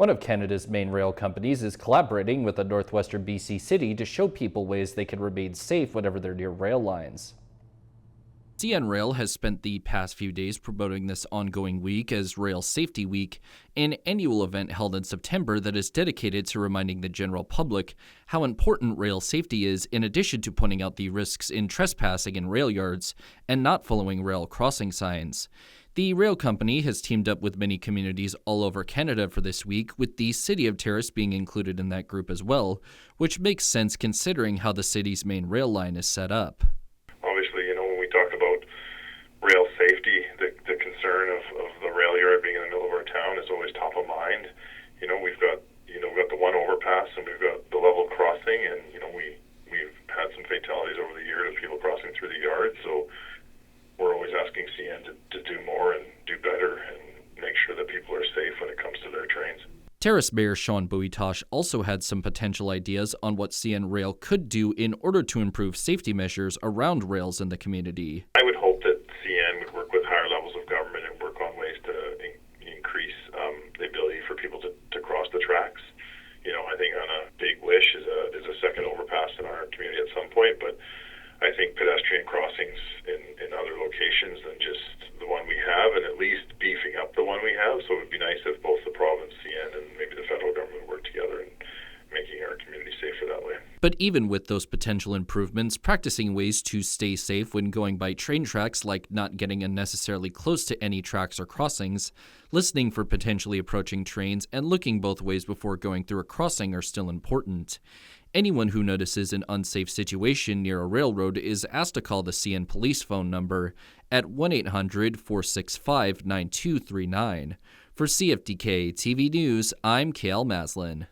One of Canada's main rail companies is collaborating with a northwestern BC city to show people ways they can remain safe whenever they're near rail lines. CN Rail has spent the past few days promoting this ongoing week as Rail Safety Week, an annual event held in September that is dedicated to reminding the general public how important rail safety is, in addition to pointing out the risks in trespassing in rail yards and not following rail crossing signs. The rail company has teamed up with many communities all over Canada for this week, with the city of Terrace being included in that group as well, which makes sense considering how the city's main rail line is set up. Obviously, when we talk about rail safety, the concern of the rail yard being in the middle of our town is always top of mind. We've got the one overpass and we've got the level crossing, and we've had some fatalities over the years of people crossing through the yard. So we're always asking CN to do more and do better and make sure that people are safe when it comes to their trains. Terrace Mayor Sean Bouitosh also had some potential ideas on what CN Rail could do in order to improve safety measures around rails in the community. I would hope that CN would work with higher levels of government and work on ways to increase the ability for people to cross the tracks. I think on a big wish is a second overpass in our community at some point, but I think pedestrian crossings in other locations than just the one we have, and at least beefing up the one we have. So it would be nice if both the province, CN, and maybe the federal government work together in making our community safer that way. But even with those potential improvements, practicing ways to stay safe when going by train tracks, like not getting unnecessarily close to any tracks or crossings, listening for potentially approaching trains, and looking both ways before going through a crossing are still important. Anyone who notices an unsafe situation near a railroad is asked to call the CN police phone number at 1-800-465-9239. For CFTK-TV News, I'm Cael Maslin.